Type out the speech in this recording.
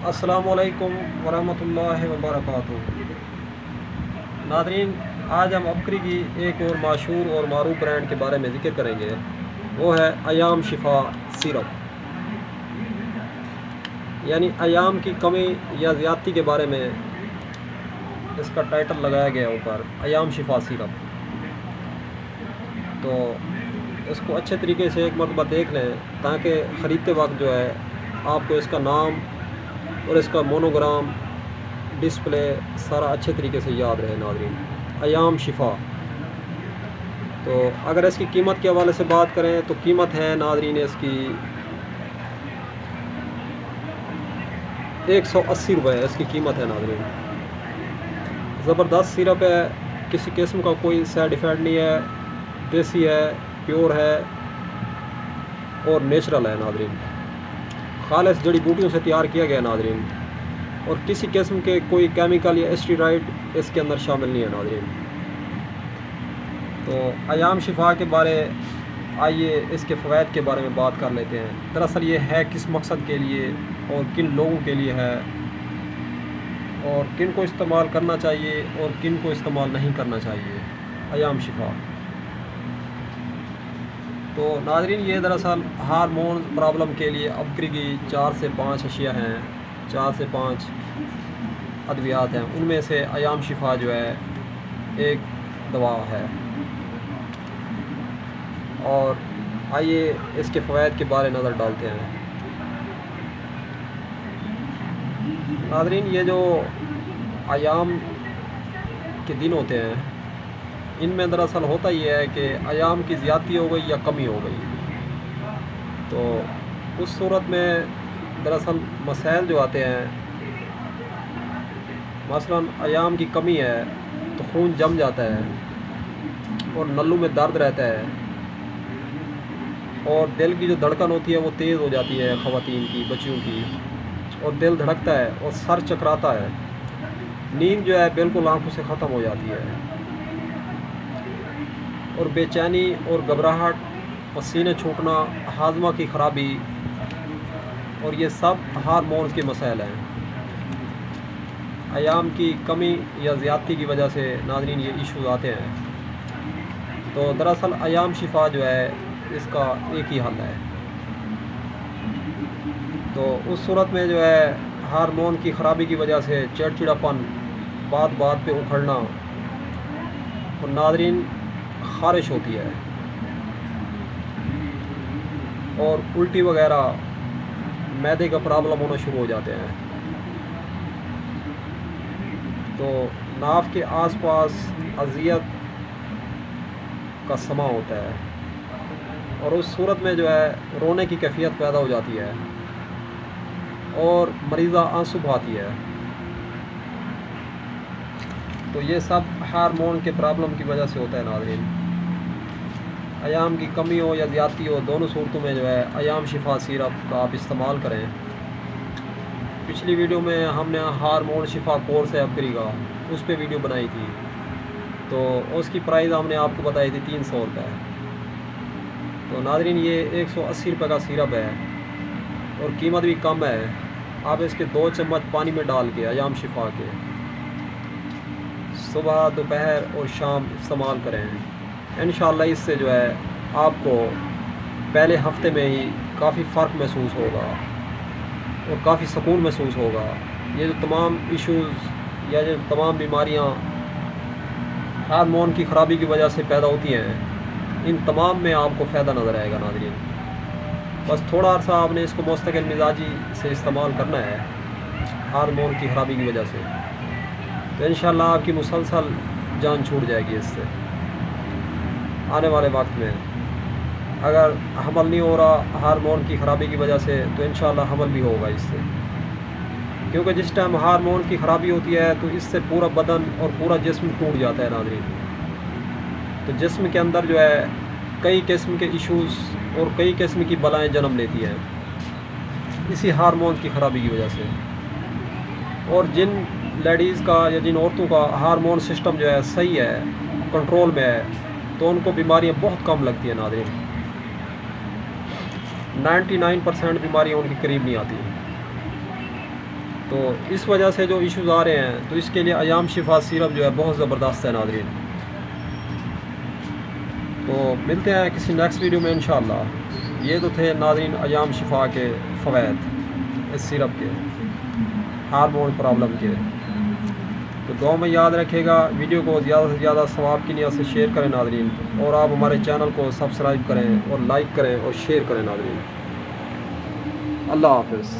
अस्सलाम वालेकुम वरहमतुल्लाहि वबरकातुहू। नादरीन, आज हम बकरी की एक और मशहूर और मारूफ ब्रांड के बारे में ज़िक्र करेंगे। वो है अयाम शिफा सिरप, यानी अयाम की कमी या ज़्यादती के बारे में इसका टाइटल लगाया गया ऊपर, अयाम शिफा सिरप। तो इसको अच्छे तरीके से एक मरतबा देख लें ताकि ख़रीदते वक्त जो है आपको इसका नाम और इसका मोनोग्राम, डिस्प्ले सारा अच्छे तरीके से याद रहे। नाज़रीन, अयाम शिफा। तो अगर इसकी कीमत के हवाले से बात करें तो कीमत है नाज़रीन इसकी 180 रुपये इसकी कीमत है। नाज़रीन, ज़बरदस्त सिरप है, किसी किस्म का कोई साइड इफ़ेक्ट नहीं है, देसी है, प्योर है और नेचुरल है। नाज़रीन, खालिस जड़ी बूटियों से तैयार किया गया। नाज़रीन, और किसी किस्म के कोई केमिकल या एस्टेरॉइड इसके अंदर शामिल नहीं है। नाज़रीन, तो अयाम शिफा के बारे आइए इसके फ़वाइद के बारे में बात कर लेते हैं। दरअसल ये है किस मकसद के लिए और किन लोगों के लिए है, और किन को इस्तेमाल करना चाहिए और किन को इस्तेमाल नहीं करना चाहिए अयाम शिफा। तो नाज़रीन, ये दरअसल हार्मोन प्रॉब्लम के लिए बकरी की 4 से 5 अशिया हैं, 4 से 5 अद्वियात हैं। उनमें से अयाम शिफा जो है एक दवा है। और आइए इसके फ़वाइद के बारे नज़र डालते हैं। नाज़रीन, ये जो अयाम के दिन होते हैं इनमें दरअसल होता ये है कि अयाम की ज़्यादती हो गई या कमी हो गई, तो उस सूरत में दरअसल मसाइल जो आते हैं, मसलन अयाम की कमी है तो खून जम जाता है और नल्लू में दर्द रहता है, और दिल की जो धड़कन होती है वो तेज़ हो जाती है ख़वातीन की, बच्चियों की, और दिल धड़कता है और सर चकराता है। नींद जो है बिल्कुल आंखों से ख़त्म हो जाती है, और बेचैनी और घबराहट, पसीने छूटना, हाजमा की ख़राबी, और ये सब हार्मोन्स के मसाइल हैं। अयाम की कमी या ज़्यादती की वजह से नाज़रीन ये इशूज़ आते हैं। तो दरअसल अयाम शिफा जो है इसका एक ही हल है। तो उस सूरत में जो है हार्मोन की ख़राबी की वजह से चिड़चिड़ापन, बात बात पे उखड़ना, और नाज़रीन ख़ारिश होती है, और उल्टी वगैरह, मैदे का प्रॉब्लम होना शुरू हो जाते हैं। तो नाफ के आसपास अज़ियत का समा होता है, और उस सूरत में जो है रोने की कैफियत पैदा हो जाती है, और मरीज़ा आंसू बहाती है। तो ये सब हार्मोन के प्रॉब्लम की वजह से होता है। नाज़रीन, अयाम की कमी हो या ज़्यादती हो, दोनों सूरतों में जो है अयाम शिफा सिरप का आप इस्तेमाल करें। पिछली वीडियो में हमने हार्मोन शिफा कोर्स है बकरी का, उस पर वीडियो बनाई थी, तो उसकी प्राइस हमने आपको बताई थी 300 रुपये। तो नाज़रीन, ये 180 रुपये का सिरप है और कीमत भी कम है। आप इसके 2 चम्मच पानी में डाल के अयाम शिफा के सुबह, दोपहर और शाम इस्तेमाल करें। इंशाअल्लाह इससे जो है आपको पहले हफ्ते में ही काफ़ी फ़र्क महसूस होगा और काफ़ी सुकून महसूस होगा। ये जो तमाम इश्यूज़ या जो तमाम बीमारियां हार्मोन की ख़राबी की वजह से पैदा होती हैं, इन तमाम में आपको फ़ायदा नज़र आएगा। नाज़रीन, बस थोड़ा अर्सा आपने इसको मुस्तकिल मिजाजी से इस्तेमाल करना है हार्मोन की ख़राबी की वजह से, तो इंशाअल्लाह आपकी मुसलसल जान छूट जाएगी इससे। आने वाले वक्त में अगर हमल नहीं हो रहा हार्मोन की ख़राबी की वजह से, तो इंशाअल्लाह हमल भी होगा इससे, क्योंकि जिस टाइम हार्मोन की ख़राबी होती है तो इससे पूरा बदन और पूरा जिस्म टूट जाता है। नाज़रीन, तो जिस्म के अंदर जो है कई किस्म के इश्यूज़ और कई किस्म की बलाएँ जन्म लेती हैं इसी हार्मोन की ख़राबी की वजह से। और जिन लेडीज़ का या जिन औरतों का हार्मोन सिस्टम जो है सही है, कंट्रोल में है, तो उनको बीमारियां बहुत कम लगती है। नाज़रीन, 99% बीमारियां उनके करीब नहीं आती। تو اس وجہ سے جو ایشوز آ رہے ہیں تو اس کے لیے ایام شفا سیرپ جو ہے بہت زبردست ہے ناظرین. تو ملتے ہیں کسی نیکسٹ ویڈیو میں انشاءاللہ. یہ تو تھے ناظرین ایام شفا کے فوائد اس سیرپ کے ہارمون پرابلم کے. تو دعا میں یاد رکھے گا. ویڈیو کو زیادہ سے زیادہ ثواب کی نیت سے شیئر کریں ناظرین, اور آپ ہمارے چینل کو سبسکرائب کریں اور لائک کریں اور شیئر کریں ناظرین. اللہ حافظ.